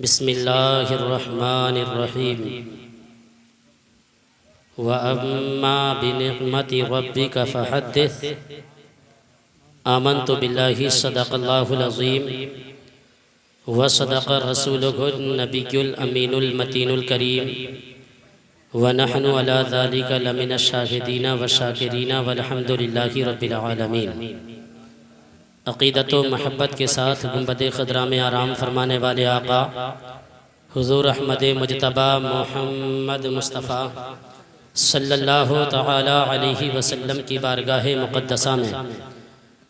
बिस्मिल्लाहिर्रहमानिर्रहीम। व अम्मा बिनिअमति रब्बिका फहद्दिस। आमन्तु बिल्लाहि सदक़ल्लाहुल अज़ीम व सदक़ रसूलुहुन नबियुल अमीनुल मतीनुल करीम व नहनु अला ज़ालिका लमिनश शाहिदीना व शाकिरीना वल्हम्दुलिल्लाहि रब्बिल आलमीन। अक़ीदत व महब्बत के साथ गुंबद ख़दरा में आराम फरमाने वाले आका हुज़ूर अहमद मुजतबा मोहम्मद मुस्तफ़ा सल्लल्लाहु तआला अलैहि वसल्लम की बारगाह मुक़द्दसा में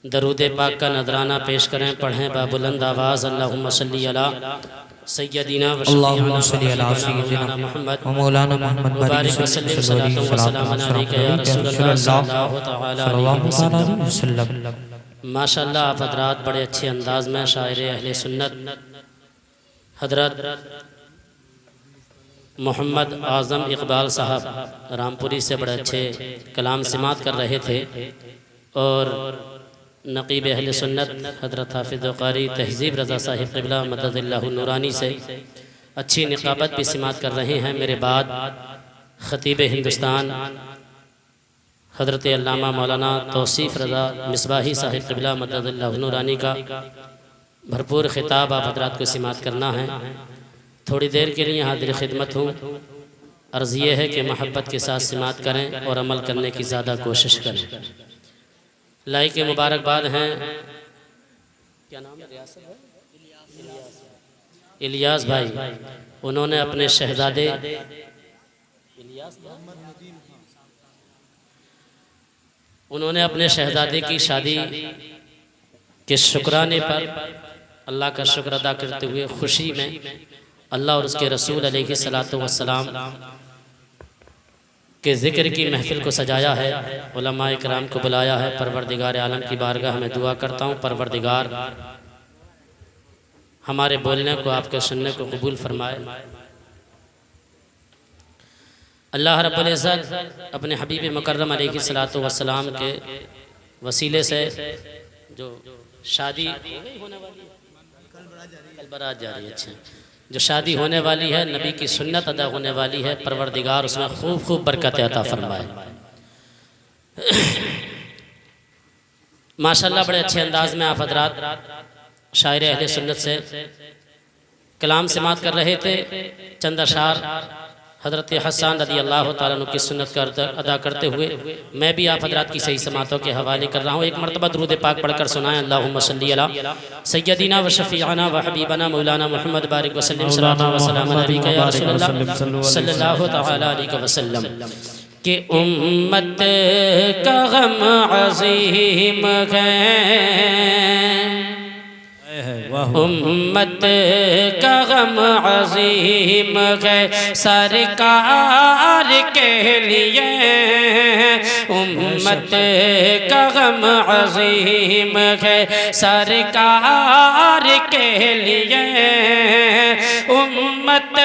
दरूद पाक का नजराना पेश करें। पढ़ें बाबुलंद आवाज़ अल्लाहुम्मा सल्ली अला सय्यदिना व शफ़ीअना मुहम्मद व मौलाना मुहम्मद मुबारक वसल्लम सल्लल्लाहु अलैहि या रसूलल्लाह सल्लल्लाहु तआला अलैहि वसल्लम। माशाअल्लाह आप हज़रात बड़े अच्छे अंदाज में शायर अहले सुन्नत हज़रत मोहम्मद आज़म इकबाल साहब रामपुरी से बड़े अच्छे कलाम समात कर रहे थे और नक़ीब अहले सुन्नत हज़रत हाफ़िज़ क़ारी तहज़ीब रज़ा साहिब क़िबला मददल्लाहु नूरानी से अच्छी निक़ाबत भी समात कर रहे हैं। मेरे बाद ख़तीब हिंदुस्तान हज़रत अल्लामा मौलाना तौसीफ़ रज़ा मिसबाही साहिब क़िबला मददल्लाहु नूरानी का भरपूर ख़िताब आप हज़रात को समात करना है। थोड़ी देर के लिए हाज़िर खिदमत हूँ। अर्ज़ ये है कि मोहब्बत के साथ समात करें और अमल करने की ज़्यादा कोशिश करें। लाई के मुबारकबाद हैं। क्या नाम है? इलियास भाई। उन्होंने अपने शहज़ादे की शादी के शुक्राने पर अल्लाह का शुक्र अदा करते हुए खुशी में अल्लाह और उसके रसूल अलैहिस्सलातु वस्सलाम के ज़िक्र की महफ़िल को सजाया है। उलमाए किराम को बुलाया है। परवरदिगार आलम की बारगाह में दुआ करता हूँ, परवरदिगार हमारे बोलने को, आपके सुनने को कबूल फरमाए। अल्लाह रब्बुल इज़्ज़त अपने हबीब मुकर्रम अलैहिस्सलातु वस्सलाम के वसीले से जो शादी होने वाली है, कल बारात जा रही है, अच्छा, जो शादी होने वाली है, नबी की सुन्नत अदा होने वाली है, परवरदिगार उसमें खूब खूब बरकत अता फरमाए। माशाअल्लाह बड़े अच्छे अंदाज में आप हज़रात शायर अहले सुन्नत से कलाम समात कर रहे थे। चंद अशार हज़रत हसन रज़ी अल्लाह तआला अन्हु की सुन्नत का अदा करते हुए मैं भी आप हज़रात की सही समातों के हवाले कर रहा हूँ। एक मरतबा दुरूद पाक पढ़कर सुनाएं। अल्लाहुम्मा सल्ली अला सय्यदिना व शफ़ीअना व हबीबना मौलाना मुहम्मद बारिक वसल्लम सल्लल्लाहु अलैहि या रसूलल्लाह सल्लल्लाहु तआला अलैहि वसल्लम कि उम्मत का गम अज़ीम है, उम्मत का गम अज़ीम है सरकार के लिए, उम्मत का गम अज़ीम है सरकार के लिए, उम्मत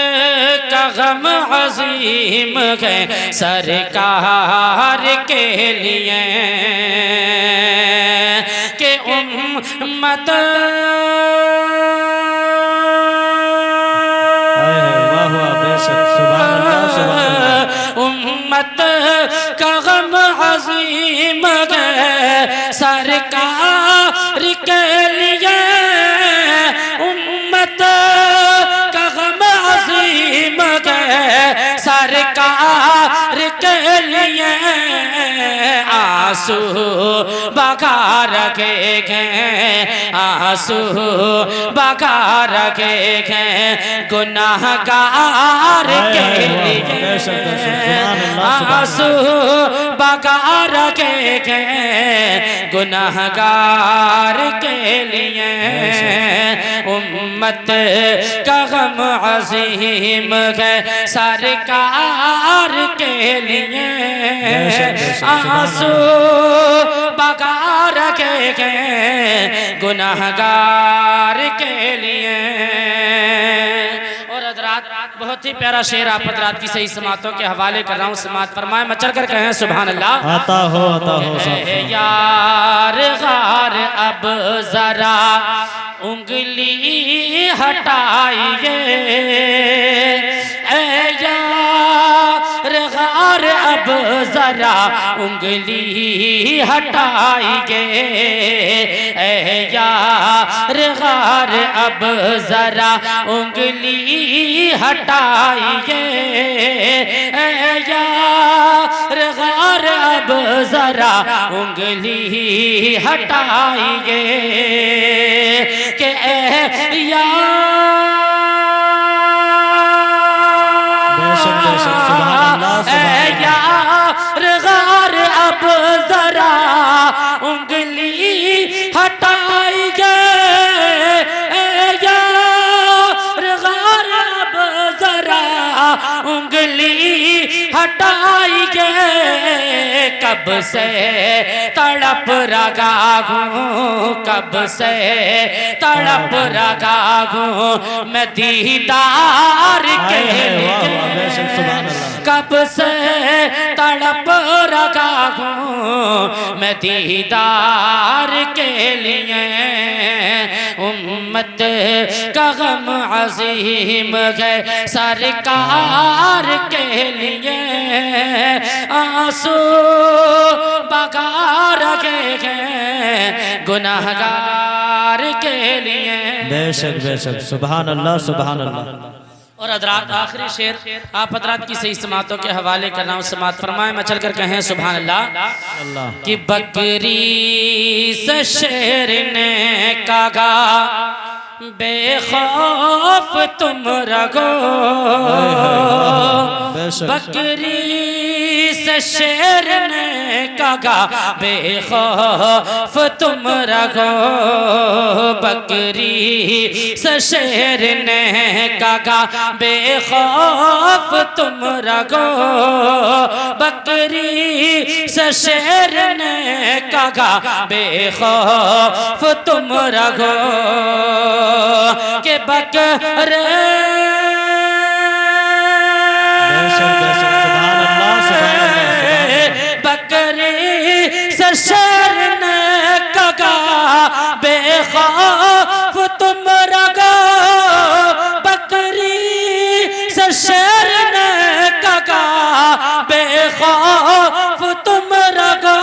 का गम अज़ीम है सरकार के लिए कि उम्मत उम्मत का गम अज़ीम है सरकार के लिए, उम्मत का गम अज़ीम है सरकार के लिए। आंसू बगा रखे हैं, आंसू बगा रखे हैं गुनाहगार के लिए, आंसू बगा रखे हैं गुनाहगार के लिए, उम्मत का गम अज़ीम है सरकार के लिए, आंसू बगा रखे हैं गुनाहगार के लिए। और हज़रात बहुत ही प्यारा शेर आप हज़रात की सही समातों के हवाले कर रहा हूँ। समात फरमाए, मचल कर कहें सुभान अल्लाह। आता हो यार गार अब जरा उंगली हटाइए, ऐ यार गार अब जरा उंगली हटाइए, ऐ यार गार अब जरा उंगली हटाइए, ऐ यार गार अब जरा उंगली हटाइए, के यार गार अब जरा उंगली हटाइए, यार गार अब जरा उंगली हटाइए, कब से तड़प रहा हूँ, कब से तड़प रहा हूँ मैं दीदार के लिए, कब से तड़प रहा हूँ मैं दीदार के लिए, उम्मत का गम अजीम है सरकार के लिए, आंसू बगा रहे हैं गुनाहगार के लिए। बेशक बेशक, सुभान अल्लाह सुभान अल्लाह। और हज़रात आखिरी शेर आप हज़रात की सही समातों के हवाले करना हूँ, समात फरमाए मैं चल कर कहें सुभान अल्लाह। कि बकरी से शेर ने कहा बेखौफ तुम रहो, बकरी से शेर ने कहा बेखौफ तुम रहो, बकरी से शेर ने कहा बेखौफ तुम रहो, बकरी से शेर ने कहा बेखौफ तुम रहो, के बकरे बकरी से शेर ने कहा बेखौफ तुम रहो, बकरी से शेर ने कहा बेखौफ तुम रहो,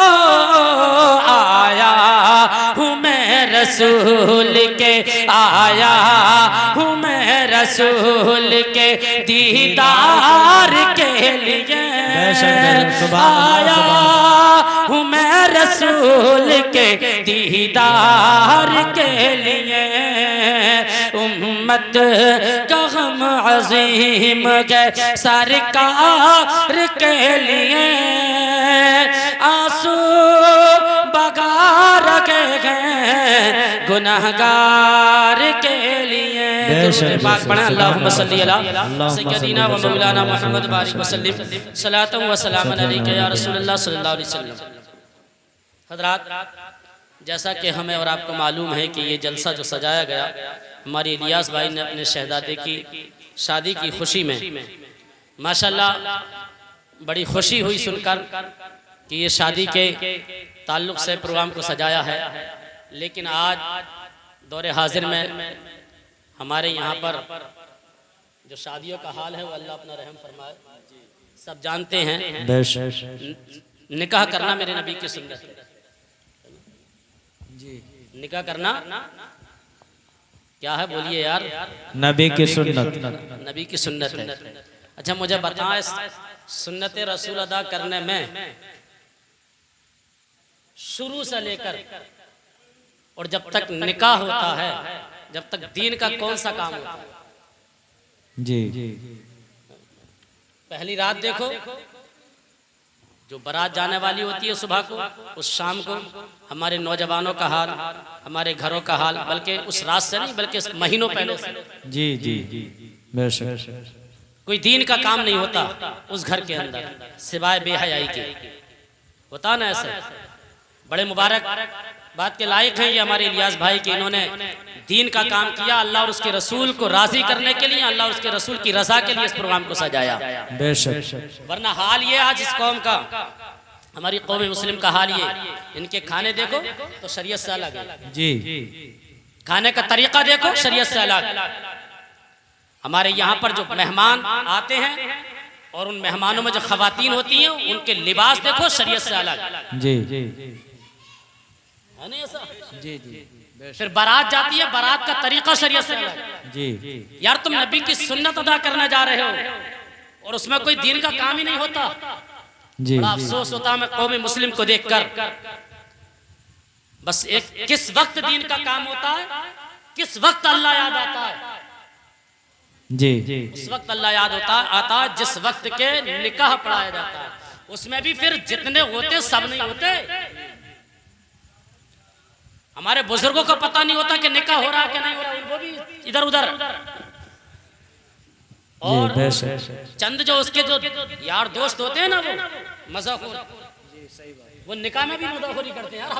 आया हूँ मैं रसूल के, आया हूँ मैं रसूल के दीदार के लिए, आया हूँ मैं रसूल के दीदार के लिए, उम्मत का गम अजीम है सरकार के लिए, आंसू बगा रखे हैं गुनाहगार के लिए। पाक पढ़ा अल्लाहुम्मा सल्ली अला सय्यदिना व मौलाना मुहम्मद बारिक वसल्लिम सलातन व सलामन अलैका या रसूलल्लाह सल्लल्लाहु अलैहि वसल्लम। हज़रात जैसा कि हमें और आपको मालूम है कि ये जलसा जो सजाया गया हमारे इलियास भाई ने अपने शहजादे की शादी की खुशी में, माशाल्लाह बड़ी खुशी हुई सुनकर कि ये शादी के ताल्लुक़ से प्रोग्राम को सजाया है। लेकिन आज दौरे हाजिर में हमारे यहाँ पर जो शादियों का हाल है वो अल्लाह अपना रहम फरमाए, सब जानते हैं निकाह करना मेरे नबी की सुन्नत है जी, निकाह करना क्या है बोलिए यार, नबी की सुन्नत, नबी की सुन्नत है। अच्छा मुझे बताएं सुन्नत रसूल अदा करने में शुरू से लेकर और जब तक निकाह होता है, जब तक दीन का कौन सा काम होता है जी, पहली रात देखो जो बारात जाने वाली होती है सुबह को, उस शाम को हमारे नौजवानों का हाल, हमारे घरों का हाल, बल्कि उस रात से नहीं बल्कि महीनों पहले से जी जी बेशक कोई दीन का काम नहीं होता उस घर के अंदर सिवाय बेहयाई के, होता ना ऐसे। बड़े मुबारक बात के लायक हैं ये हमारे इलियास भाई के, इन्होंने दीन का काम किया अल्लाह और उसके रसूल को राजी करने के लिए, अल्लाह और उसके रसूल की रजा के लिए इस प्रोग्राम को सजाया। बेशक वरना हाल ये आज इस कौम का, हमारी कौम मुस्लिम का हाल ये, इनके खाने देखो तो शरीयत से अलग है जी, खाने का तरीका देखो शरीयत से अलग। हमारे यहाँ पर जो मेहमान आते हैं और उन मेहमानों में जो खवातीन होती हैं उनके लिबास देखो शरीयत से अलग। जी है नहीं ऐसा? जी जी। फिर बारात जाती है, बारात का तरीका शरीयत से अलग। जी यार तुम नबी की सुन्नत अदा करने जा रहे हो और उसमें कोई दीन का काम ही नहीं होता। जी बड़ा अफसोस होता है मैं कौम मुस्लिम को देखकर। बस एक किस वक्त दीन का काम होता है, किस वक्त अल्लाह याद आता है। जी उस वक्त अल्लाह याद आता है जिस वक्त के निकाह पढ़ाया जाता है। उसमें भी फिर जितने होते सब नहीं होते। हमारे बुजुर्गों को पता नहीं होता कि निकाह हो रहा है कि नहीं हो रहा, उनको भी इधर उधर। और चंद जो उसके जो यार दोस्त होते हैं ना वो मजाखोर, वो निकाह में भी मजाखोरी करते हैं। यार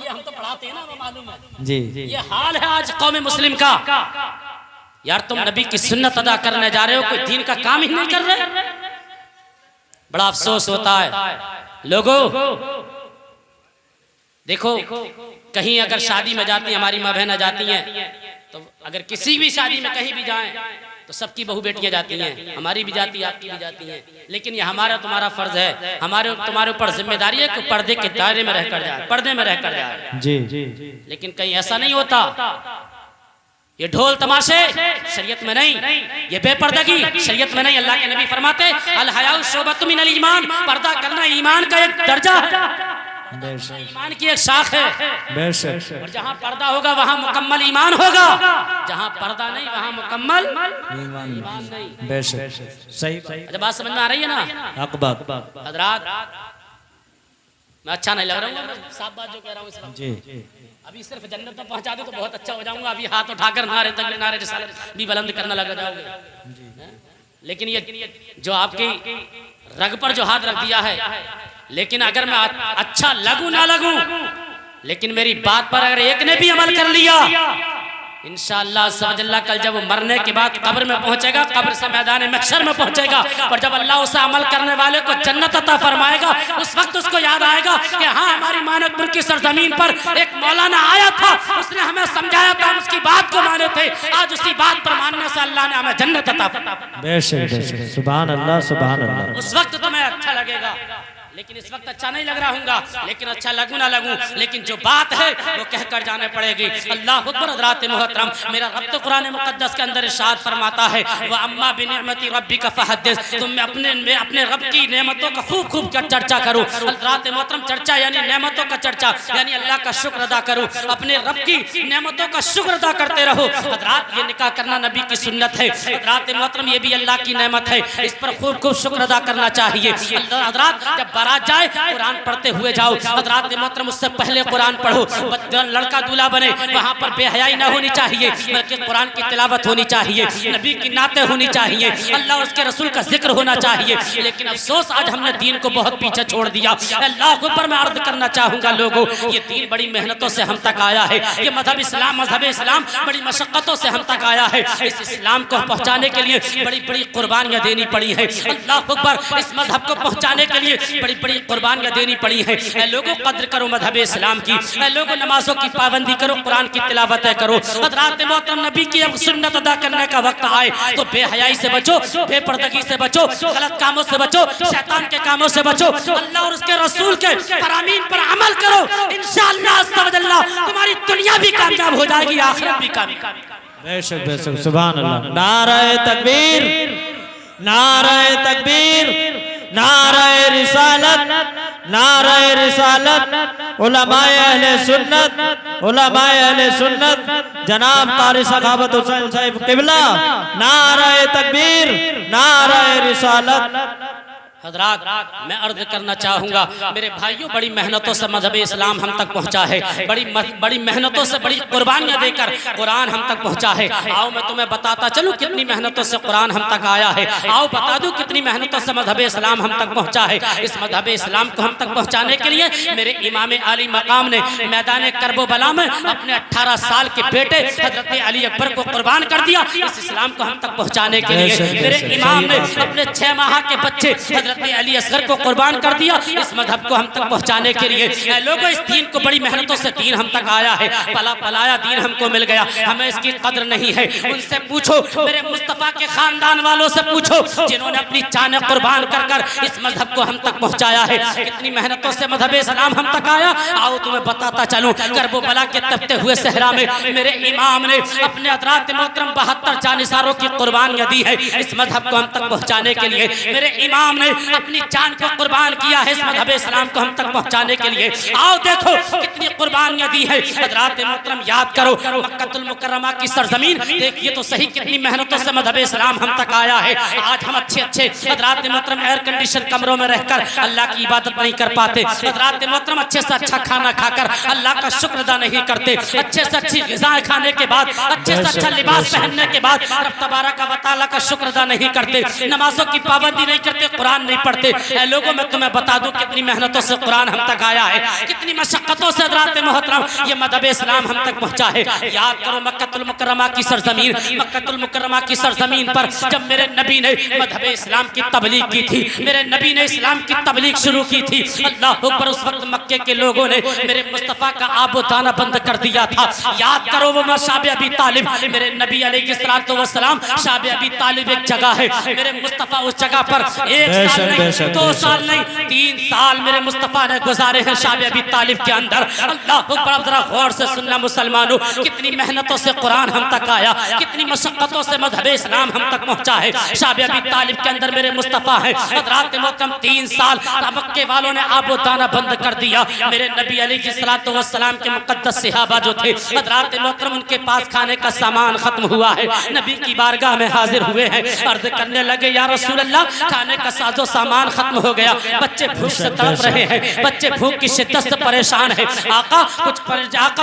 हम तो पढ़ाते हैं ना, वो मालूम है। जी ये हाल है आज कौम मुस्लिम का। यार तुम नबी की सुन्नत अदा करने जा रहे हो, कोई दीन का काम ही नहीं कर रहे। बड़ा अफसोस होता है। लोगों देखो, कहीं अगर शादी में जाती हैं, हमारी माँ बहना जाती हैं, तो अगर किसी भी शादी में कहीं भी जाएं तो सबकी बहू बेटियां जाती हैं, हमारी भी जाती है, आपकी भी जाती हैं। लेकिन ये हमारा तुम्हारा फर्ज है, हमारे तुम्हारे ऊपर जिम्मेदारी है कि पर्दे के दायरे में रहकर जाए, पर्दे में रहकर जाए। जी लेकिन कहीं ऐसा नहीं होता। ये ढोल तमाशे शरीयत में नहीं, ये बेपर्दगी शरीयत में नहीं। अल्लाह के नबी फरमाते अल हयाउ शोबतुम मिनल ईमान, पर्दा करना ईमान का एक दर्जा है, ईमान की एक शाख है। और जहाँ पर्दा होगा वहाँ मुकम्मल ईमान होगा, जहाँ पर्दा नहीं वहाँ मुकम्मल ईमान नहीं। सही। अच्छा बात समझ में आ रही है ना? हजरात मैं अच्छा नहीं लग रहा हूँ, साफ बात जो कह रहा हूँ इस वक्त। जी अभी सिर्फ जन्नत में पहुंचा दे तो बहुत अच्छा हो जाऊंगा। अभी हाथ उठाकर नारे तकबीर नारे रिसालत भी बुलंद करना लग जाओगे। लेकिन ये जो आपकी रग पर जो हाथ रख दिया है, लेकिन अगर मैं अच्छा लगूं ना लगूं, लेकिन मेरी बात पर अगर एक ने भी अमल कर लिया, इंशाअल्लाह सवजल्ला कल जब वो मरने के बाद कब्र में पहुंचेगा, कब्र से मैदान महशर में पहुंचेगा, और जब अल्लाह उसे अमल करने वाले को जन्नत अता फरमाएगा, उस वक्त उसको याद आएगा कि हाँ हमारी मानकपुर की सरजमीन पर एक मौलाना आया था, उसने हमें समझाया था, हम उसकी बात को माने थे। आज उसी बात पर मानने से अल्लाह ने हमें जन्नत अता फरमाया। बेशक सुभान अल्लाह सुभान अल्लाह। उस वक्त तुम्हें अच्छा लगेगा, लेकिन इस वक्त अच्छा नहीं लग रहा हूँगा। लेकिन अच्छा लगूं ना लगूं, लेकिन जो बात है वो कहकर जाने पड़ेगी। अल्लाह अकबर। हज़रात मोहतरम, मेरा रब तो कुरान मुक़द्दस के अंदर इरशाद फरमाता है व अम्मा बिनिअमति रब्बिका फहद्दिस, तुम अपने रब की नेमतों का खूब खूब चर्चा करो। हज़रात मोहतरम, चर्चा यानी नेमतों का चर्चा, यानी अल्लाह का शुक्र अदा करो, अपने रब की नेमतों का शुक्र अदा करते रहो। हज़रात ये निकाह करना नबी की सुन्नत है। हज़रात मोहतरम, ये भी अल्लाह की नेमत है, इस पर खूब खूब शुक्र अदा करना चाहिए। हज़रात जब बारात जाए कुरान पढ़ते हुए जाओ। हज़रात मोहतरम, उससे पहले कुरान पढ़ो। लड़का दूल्हा बने वहां पर बेहयाई ना होनी चाहिए, बल्कि कुरान की तिलावत होनी चाहिए, नबी की नाते होनी चाहिए, अल्लाह और उसके रसूल का जिक्र होना चाहिए। लेकिन अफसोस आज हमने दीन को बहुत पीछे छोड़ दिया। अल्लाह अकबर। मैं अर्ज करना चाहूंगा लोगों, ये दीन बड़ी मेहनतों से हम तक आया है। ये मजहब इस्लाम बड़ी मशक्कतों से हम तक आया है। इस इस्लाम को पहुंचाने के लिए बड़ी बड़ी कुर्बानियां देनी पड़ी है। अल्लाह अकबर। इस मजहब को पहुंचाने के लिए बड़ी बड़ी कुर्बानियां देनी पड़ी है। लोगों कद्र करो मजहब इस्लाम की, लोगों नमाजों की पाबंदी करो, कुरान की तिलावत करो। हज़रात मोहतरम, नबी की अब सुन्नत अदा करने का वक्त आए तो बेहयाई से बचो, बेपर्दगी से बचो, गलत कामों से बचो, शैतान के कामों से बचो, अल्लाह और उसके रसूल के फरामीन पर अमल करो। इंशाअल्लाह अल्लाह तुम्हारी दुनिया भी कामयाब हो जाएगी, आखिरत भी कामयाब। बेशक बेशक सुभान अल्लाह। नारे तकबीर, नारे तकबीर, नारे रिसालत, नारे रिसालत। उलमाए अहले सुन्नत, उलमाए अहले सुन्नत जनाब कारी सखावत हुसैन साहिब किबला, नारे तकबीर, नारे रिसालत। हज़रात मैं अर्ज करना चाहूँगा मेरे भाइयों, बड़ी मेहनतों से मजहब इस्लाम हम तक पहुँचा है, बड़ी मेहनतों से, बड़ी कुर्बानियाँ देकर कुरान हम तक पहुँचा है। आओ मैं तुम्हें बताता चलूँ कितनी मेहनतों से कुरान हम तक आया है। आओ बता दूँ कितनी मेहनतों से मजहब इस्लाम हम तक पहुँचा है। इस मजहब इस्लाम को हम तक पहुँचाने के लिए मेरे इमाम आली मकाम ने मैदान करबला में अपने 18 साल के बेटे हजरत अली अकबर को कुर्बान कर दिया। इस इस्लाम को हम तक पहुँचाने के लिए मेरे इमाम ने अपने 6 माह के बच्चे हजरत अली असगर को कुर्बान कर दिया इस मजहब को हम तक पहुंचाने के लिए। लोगों, इस दीन को बड़ी मेहनतों से दीन हम तक आया है, पला पलाया दीन हमको मिल गया, हमें इसकी कद्र नहीं है। उनसे पूछो, मेरे मुस्तफा के खानदान वालों से पूछो जिन्होंने अपनी जान कुर्बान कर कर इस मजहब को हम तक पहुंचाया है, कितनी मेहनतों से मजहब इस्लाम हम तक आया। आओ तुम्हें बताता चलूं, करबला के तपते हुए सहरा में मेरे इमाम ने अपने हज़रात मोहतरम 72 जानिसारों की कुर्बानियां दी है इस मजहब को हम तक पहुंचाने के लिए। मेरे इमाम ने अपनी जान को कुर्बान किया है इस मजहब इस्लाम को हम तक पहुंचाने के लिए। आओ देखो कितनी कुर्बानियां दी है। हज़रात मोहतरम याद करो, मक्कतुल मुकर्रमा की सरजमीन देखिए तो सही कितनी मेहनतों से मजहब इस्लाम हम तक आया है। आज हम अच्छे अच्छे हज़रात मोहतरम एयर कंडीशन कमरों में रहकर अल्लाह की इबादत नहीं कर पाते। हज़रात मोहतरम अच्छे से अच्छा खाना खाकर अल्लाह का शुक्र अदा नहीं करते। अच्छे से अच्छी ग़िज़ाएं खाने के बाद, अच्छे से अच्छा लिबास पहनने के बाद रब तबारक व तआला का शुक्र अदा नहीं करते। नमाजों की पाबंदी नहीं करते, कुरान नहीं पढ़ते। ऐ लोगों, मैं तुम्हें बता दूं कितनी मेहनतों से कुरान हम तक आया है, कितनी मशक्क़तों से हज़रात मोहतरम ये मज़हब इस्लाम हम तक पहुंचा है। याद करो मक्कतुल मुकर्रमा की सरजमीन, मक्कतुल मुकर्रमा की सरजमीन पर जब मेरे नबी ने मज़हब इस्लाम की तबलीग की थी, मेरे नबी ने इस्लाम की तबलीग शुरू की थी, अल्लाह अकबर, उस वक्त मक्के के लोगों ने मेरे मुस्तफ़ा का आबो ताना बंद कर दिया था। याद करो वो शाब अबी तालिब, मेरे नबी अलैहिस्सलातु वस्सलाम, शाब अबी तालिब एक जगह है, मेरे मुस्तफ़ा उस जगह पर 1 साल नहीं, 2 साल नहीं, 3 साल मेरे मुस्तफ़ा ने गुजारे हैं शाब अबी तालिब के अंदर। अल्लाह अकबर, जरा गौर से सुनना मुसलमानों, कितनी मेहनतों से कुरान हम तक आया, कितनी मशक्क़तों से मज़हब इस्लाम हम तक पहुंचा है। शाब अबी तालिब के अंदर मेरे मुस्तफ़ा है। हज़रात मोहतरम 3 साल मक्के वालों ने आबो ताना बंद कर दिया। मेरे नबी अलैहिस्सलातु वस्सलाम के मुक़द्दस सहाबा जो थे, हज़रात मोहतरम, उनके पास खाने का सामान खत्म हुआ है, नबी की बारगाह में हाजिर हुए हैं, अर्ज़ करने लगे या रसूल अल्लाह, खाने का साजो सामान खत्म हो गया, बच्चे भूख से तड़प रहे हैं, बच्चे भूख की शिद्दत से परेशान है, आका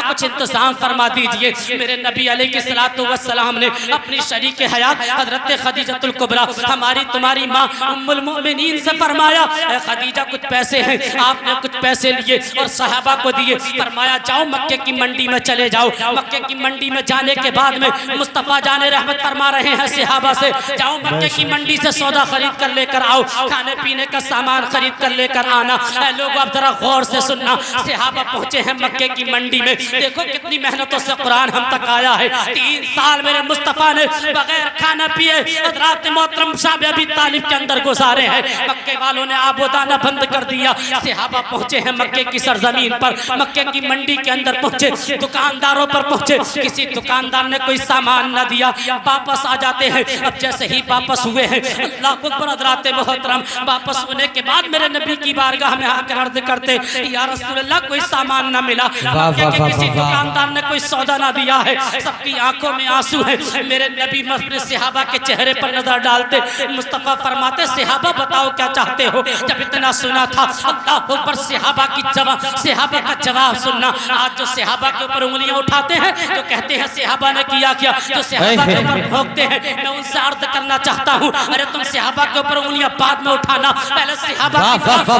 कुछ इंतजाम फरमा दीजिए। मेरे नबी अलैहिस्सलातु वस्सलाम ने अपनी शरीक हयात हज़रत खदीजतुल कुबरा, हमारी तुम्हारी माँ उम्मुल मोमिनीन से फरमाया, खदीजा कुछ पैसे हैं, आपने कुछ पैसे लिए और सहाबा को दिए, फरमाया जाओ मक्के की मंडी में चले जाओ। मक्के की मंडी में जाने के बाद में मुस्तफ़ा जाने रहमत फरमा रहे हैं सहाबा से, जाओ मक्के की मंडी से सौदा खरीद कर लेकर आओ, खाने पीने का सामान खरीद कर लेकर आना। लोग अब जरा गौर से सुनना, सहाबा पहुंचे हैं मक्के की मंडी में, देखो कितनी मेहनतों से कुरान हम तक आया है। 3 साल मेरे मुस्तफ़ा ने बगैर खाना पिए हज़रात मोहतरम शाब अबी तालिब के अंदर गुजारे हैं। मक्के वालों ने आबोदाना बंद कर दिया। सहाबा पहुंचे हैं मक्के की सरजमीन पर, मक्के की मंडी के अंदर पहुंचे, दुकानदारों पर पहुंचे, किसी दुकानदार ने कोई सामान न दिया, वापस आ जाते हैं। अब जैसे ही वापस हुए हैं, अल्लाह अकबर, हज़रात मोहतरम वापस होने के बाद मेरे नबी की बारगाह में आकर अर्ज़ करते, या रसूल अल्लाह, कोई सामान न मिला, मक्के के किसी दुकानदार ने कोई सौदा ना दिया है, सबकी आंखों में आंसू है। मेरे नबी अपने सहाबा के चेहरे पर नजर डालते, मुस्तफ़ा फरमाते, सहाबा बताओ क्या चाहते हो। जब इतना सुना था, अल्लाह अकबर, सहाबा का जवाब सुनना। आज जो सहाबा के ऊपर उंगलियां उठाते हैं, जो कहते हैं सहाबा ने किया क्या, जो सहाबा के ऊपर भोंकते हैं, मैं उनसे अर्ज़ करना चाहता हूँ, अरे तुम सहाबा के ऊपर उंगलियां बाद में उठाना, पहले सहाबा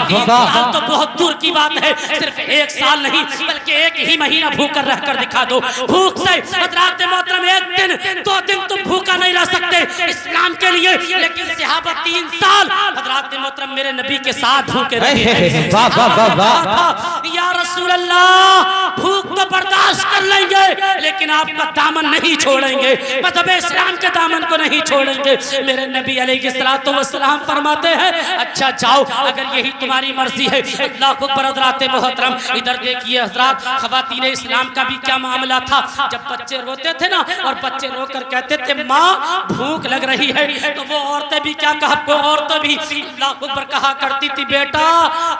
की बात तो बहुत दूर की बात है, सिर्फ 1 साल नहीं बल्कि 1 ही महीना भूख कर रह कर दिखा दो। भूख से हज़रात मोहतरम 1 दिन 2 दिन तुम भूखा नहीं रह सकते इस्लाम के लिए, लेकिन सहाबा 3 साल हज़रात मोहतरम मेरे नबी के साथ भूखे रहे। या रसूल अल्लाह, भूख तो बर्दाश्त कर लेंगे लेकिन आपका दामन नहीं छोड़ेंगे, मज़हब इस्लाम के दामन को नहीं छोड़ेंगे। मेरे नबी अलैहिस्सलातु वस्सलाम फरमाते हैं, अच्छा जाओ, अगर यही तुम्हारी मर्जी है। अल्लाह अकबर, हज़रात मोहतरम, इधर देखिए हज़रात, ख़वातीन इस्लाम का भी क्या मामला था। जब बच्चे रोते थे ना, और बच्चे रोकर कहते थे माँ भूख लग रही है, तो वो औरतें भी क्या कहा, वो औरतें भी अल्लाह अकबर कहा करती थी, बेटा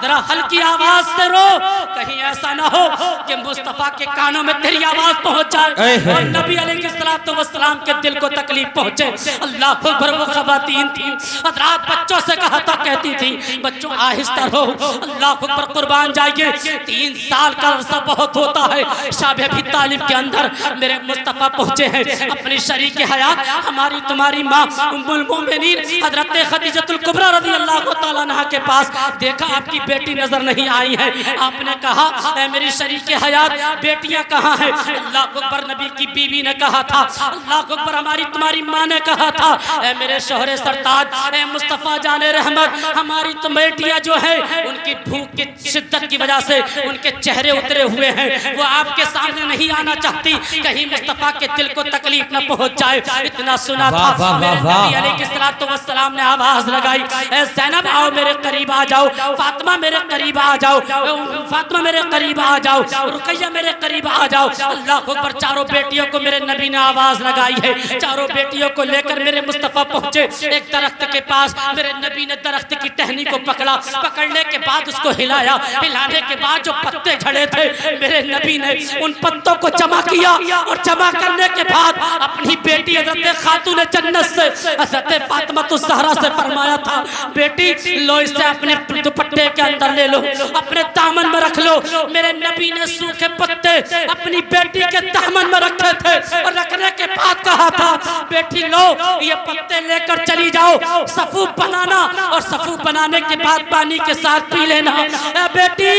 जरा हल्की आवाज से रो, कहीं ऐसा ना हो कि मुस्तफ़ा के कानों में तेरी आवाज पहुंच जाए और नबी अलैहिस्सलातु वस्सलाम के दिल को तकलीफ पहुंचे। अल्लाह अकबर, वो ख़वातीन थी हज़रात, बच्चों से कहा था, कहती थी बच्चों आहिस्ता रहो, अल्लाह अकबर, कुर्बान जाइए। 3 साल का अरसा बहुत होता है। शाब अबी तालिब के अंदर मेरे मुस्तफ़ा पहुंचे हैं, अपनी शरीक हयात हमारी तुम्हारी माँ उम्मुल मोमिनीन हज़रत खदीजतुल कुबरा रज़ियल्लाहु तआला अन्हा के पास। देखा आपकी बेटी नजर नहीं आई है, आपने कहा ऐ मेरी शरीक हयात, बेटियां कहाँ हैं। अल्लाह अकबर, नबी की बीवी ने कहा था, अल्लाह अकबर, हमारी तुम्हारी माँ ने कहा था, ऐ मेरे शोहरे सरताज, ऐ मुस्तफ़ा जाने अहमद, हमारी तो बेटियां जो है उनकी भूख की शिद्दत की वजह से उनके चेहरे उतरे हुए हैं, वो आपके सामने नहीं आना चाहती, कहीं मुस्तफा के दिल को तकलीफ न पहुंच जाए। इतना सुना था मेरे नबी अलैहिस्सलातु वस्सलाम ने आवाज लगाई, ए ज़ैनब आओ मेरे करीब आ जाओ, फातिमा मेरे करीब आ जाओ, फातिमा मेरे करीब आ जाओ, रुकैया मेरे करीब आ जाओ। अल्लाह अकबर, चारों बेटियों को मेरे नबी ने आवाज लगाई है, चारों बेटियों को लेकर मेरे मुस्तफा पहुंचे एक दरख्त के पास। मेरे नबी ने दरख्त की टहनी को पकड़ा, पकड़ने के बाद उसको हिलाया, हिलाने के बाद जो पत्ते झड़े थे मेरे नबी ने उन पत्तों को जमा किया, और जमा करने के बाद अपनी बेटी हज़रत खातून जन्नत से हज़रत फातिमा तो ज़हरा से फरमाया था, बेटी लो इसे अपने दुपट्टे के अंदर ले लो, अपने दामन में रख लो। मेरे नबी ने सूखे पत्ते अपनी बेटी के दामन में रखे थे, और रखने के बाद कहा था, बेटी लो ये पत्ते लेकर चली जाओ, सफू बनाना, और सफू बनाने के बाद पानी के साथ पी लेना। बेटी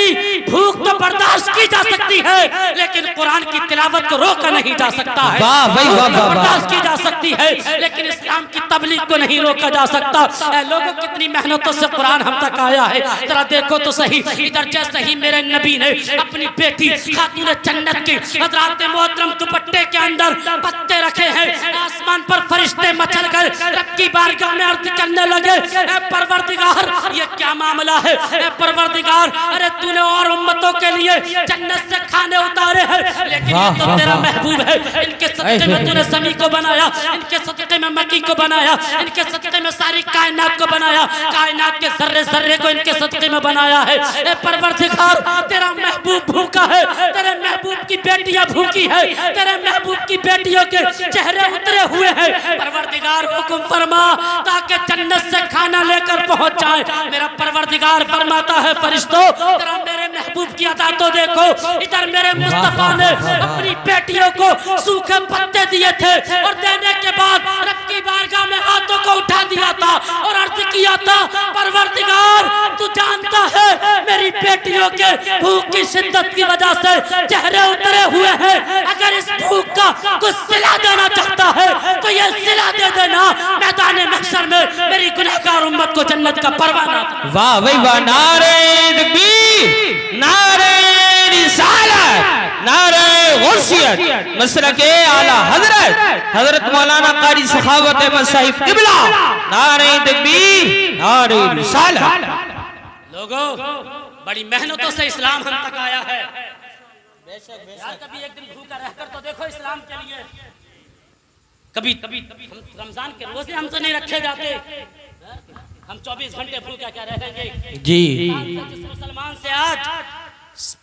भूख तो बर्दाश्त की जा सकती है, लेकिन कुरान की तिलावत को रोका नहीं जा सकता है। बर्दाश्त की जा सकती है, लेकिन इस्लाम की तबलीग को नहीं रोका जा सकता। लोगों कितनी मेहनतों से कुरान हम तक आया है, जरा देखो तो सही। इधर जैसे ही मेरे नबी ने अपनी बेटी खातून जन्नत की हज़रत मोहतरम दुपट्टे के अंदर पत्ते रखे हैं, आसमान पर फरिश्ते मचल गए, रब की बारगाह में अर्ज करने लगे, ए परवरदिगार ये क्या मामला है, ए परवरदिगार, अरे तूने और उम्मतों के लिए जन्नत से खाने उतारे हैं, लेकिन ये तो तेरा महबूब है, इनके सदक़े में तूने ज़मीन को बनाया, इनके सदक़े में मक्की को बनाया, इनके सदक़े में सारी कायनात को बनाया, कायनात के जर्रे जर्रे को इनके सदक़े में बनाया है। ए परवरदिगार तेरा महबूब भूखा है, तेरे महबूब की बेटियां भूखी है, तेरे महबूब की बेटियों के चेहरे उतरे हुए हैं। परवरदिगार हुक्म फरमा ताकि जन्नत से खाना लेकर पहुंच जाए। मेरा परवरदिगार फरमाता है, फरिश्तों तेरा मेरे महबूब की अता तो देखो, इधर मेरे मुस्तफा ने अपनी बेटियों को सूखे पत्ते दिए थे, और देने के बाद रब की बारगाह में हाथों को उठा दिया था और अर्ज किया था, परवरदिगार तू जानता है मेरी बेटियों के भूख की शिद्दत की वजह से चेहरे उतरे हुए हैं, अगर इस भूख का कुछ सिला देना चाहता है तो ये सिला दे देना, मैदान महशर में मेरी गुनहगार उम्मत को जन्नत का परवाना। वाह भाई वाह, नारे तकबीर, नारे रिसालत, नारे गौसियत, मसलके आला हजरत हजरत मौलाना कारी सखावत अहमद साहिब किबला, नारे तकबीर, नारे रिसालत। लोगों बड़ी मेहनतों से इस्लाम हम तक आया है। यार कभी एक दिन भूखा रहकर तो देखो इस्लाम के लिए। कभी हम रमजान के रोजे हमसे नहीं रखे जाते, हम 24 घंटे भूखा क्या रहेंगे जी। मुसलमान से आज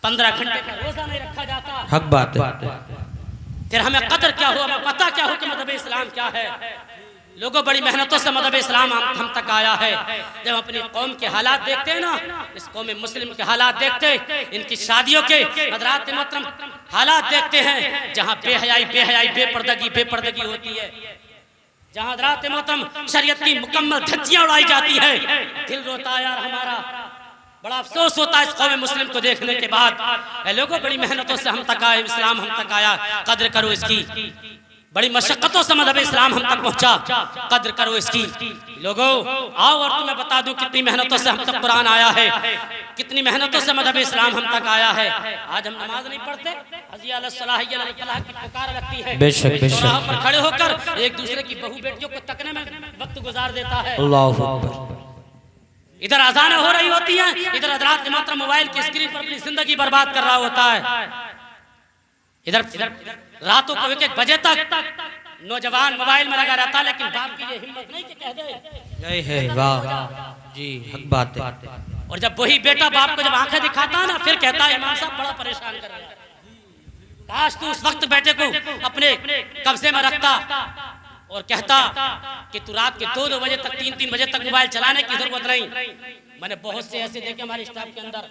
15 घंटे का रोजा नहीं रखा जाता, हक बात है। फिर हमें कदर क्या हो, हमें पता क्या हो कि मज़हब इस्लाम क्या है। लोगों बड़ी मेहनतों से मज़हब इस्लाम हम तक आया है। जब अपनी कौम के हालात देखते हैं ना, इस कौम मुस्लिम के हालात देखते, इनकी शादियों के हज़रात मोहतरम हालात देखते हैं, जहाँ बेहयाई बेपर्दगी होती है, जहाँ हज़रात मोहतरम शरीयत की मुकम्मल धज्जियाँ उड़ाई जाती है, दिल रोता है यार हमारा, बड़ा अफसोस होता है इस कौम मुस्लिम को देखने के बाद। लोगों बड़ी मेहनतों से हम तक आए, इस्लाम हम तक आया, कद्र करो इसकी। बड़ी मशक्क़तों से मज़हब इस्लाम हम तक पहुंचा, कद्र करो इसकी। लोगों आओ और तुम्हें बता दूं कितनी मेहनतों से हम तक कुरान आया है, कितनी मेहनतों से मज़हब इस्लाम हम तक आया है। आज हम नमाज नहीं पढ़ते, हज़ी अला सलाह की पुकार लगती है, बेशक बेशक, चौराहों पर खड़े होकर एक दूसरे की बहू बेटियों को तकने में वक्त गुजार देता है। अल्लाहु अकबर। इधर अज़ानें हो रही होती हैं, इधर हज़रात मात्र मोबाइल की स्क्रीन पर अपनी जिंदगी बर्बाद कर रहा होता है। इधर रातों को 1-1 बजे तक नौजवान मोबाइल में लगा रहता, लेकिन बाप की ये हिम्मत नहीं कि कह दे जय है, वाह जी, हक बात है। और जब वही बेटा बाप को जब आंखें दिखाता ना, फिर कहता है इमाम साहब बड़ा परेशान कर रहा है, काश तू उस वक्त बेटे को अपने कब्जे में रखता और कहता कि तू रात के 2-2 बजे तक 3-3 बजे तक मोबाइल चलाने की जरूरत नहीं। मैंने बहुत से ऐसे देखे हमारे स्टाफ के अंदर,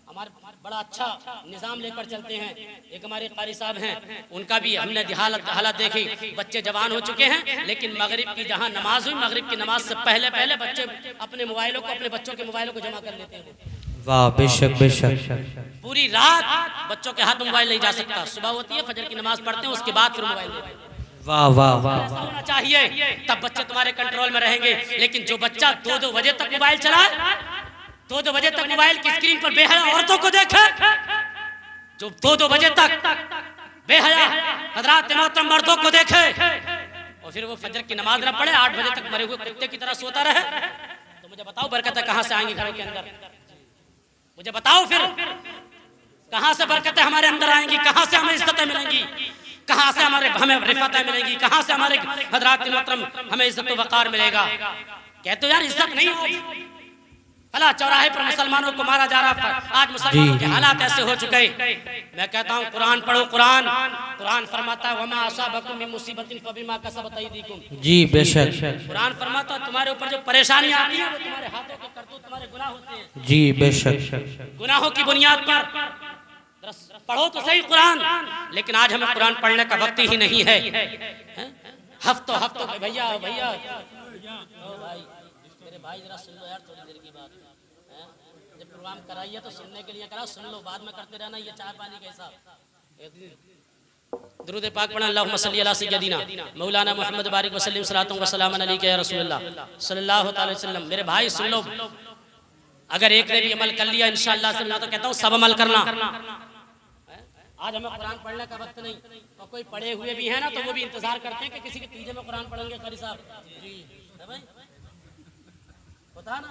हमारे बड़ा अच्छा निज़ाम लेकर चलते हैं। एक हमारे कारी साहब हैं, उनका भी हमने हालत देखी, बच्चे जवान हो चुके हैं, लेकिन मगरिब की जहाँ नमाज हुई, मगरिब की नमाज से पहले बच्चे अपने मोबाइलों को, अपने बच्चों के मोबाइलों को जमा कर लेते हैं। वाह, बेशक बेशक। पूरी रात बच्चों के हाथ में मोबाइल नहीं जा सकता, सुबह होती है फजर की नमाज पढ़ते हैं, उसके बाद फिर मोबाइल देते हैं। वाह वाह वाह। ऐसा होना चाहिए, तब बच्चे तुम्हारे कंट्रोल में रहेंगे। लेकिन जो बच्चा 2-2 बजे तक मोबाइल चलाए, 2-2 बजे तक मोबाइल की स्क्रीन पर बेहया औरतों को देखे, जो 2-2 बजे तक बेहया हजरात मोहतरम मर्दों को देखे और फिर वो फजर की नमाज न पढ़े, 8 बजे तक मरे हुए कुत्ते की तरह सोता रहे, तो मुझे बताओ बरकतें कहां से आएंगी घरों के अंदर? मुझे बताओ फिर कहां से बरकतें हमारे अंदर आएंगी? कहां से हमें इज्जतें मिलेंगी? कहां से हमें रिफतें मिलेंगी? कहां से हमारे हजरात मोहतरम हमें इज्जत वक़ार मिलेगा? कहते हो यार इज्जत नहीं होगी। फला चौराहे पर मुसलमानों को मारा जा रहा है, आज मुसलमानों के हालात ऐसे हो चुके हैं। मैं कहता हूँ कुरान पढ़ो, कुरान फरमाता है वमा असाबकुम मिन मुसीबतिन फबिमा कसबत अयदीकुम। जी बेशक। कुरान फरमाता है तुम्हारे ऊपर जो परेशानियां आती हैं वो तुम्हारे हाथों के करतूत, तुम्हारे गुनाह होते हैं। जी बेशक। गुनाहों की बुनियाद पर पढ़ो तो सही कुरान, लेकिन आज हमें कुरान पढ़ने का वक्त ही नहीं है। हफ्तों भैया भैया भाई, मेरे भाई जरा सुन लो यार थोड़ी देर की बात। जब प्रोग्राम कराइए तो सुनने के लिए करा, सुन लो, बाद में करते रहना ये चाय पानी का हिसाब। दुरूद पाक पढ़ना, अल्लाहुम्मा सल्ली अला सय्यदिना मौलाना मोहम्मद बारिक वसल्लम सलातुन व सलामुन अलैका या रसूलल्लाह सल्लल्लाहु अलैहि वसल्लम। मेरे भाई सुन लो, अगर एक ने भी अमल कर लिया इंशाअल्लाह से, मैं तो कहता हूँ सब अमल करना। आज हमें कुरान पढ़ने का वक्त नहीं, और कोई पढ़े हुए भी है ना तो वो भी इंतजार करते हैं कि किसी के तीजे में कुरान पढ़ेंगे कारी साहब। जी भाई होता है ना,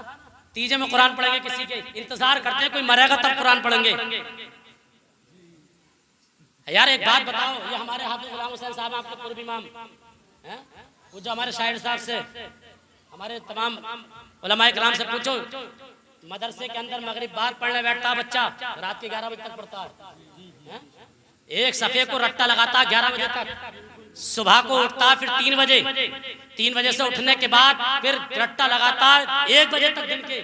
तीजे में कुरान पढ़ेंगे, किसी के इंतजार करते हैं कोई मरेगा तब कुरान पढ़ेंगे। यार एक बात बताओ, ये हमारे हाफिज गुलाम हुसैन साहब आपके पूर्व इमाम हैं, वो जो हमारे शायर साहब से, हमारे तमाम उलमाए किराम से पूछो, मदरसे के अंदर मगरिब बाद पढ़ने बैठता बच्चा, रात के 11 बजे तक पढ़ता है। एक सफे को रट्टा लगाता 11 बजे तक, सुबह को उठता फिर 3 बजे से उठने के बाद फिर रट्टा लगाता 1 बजे तक दिन के।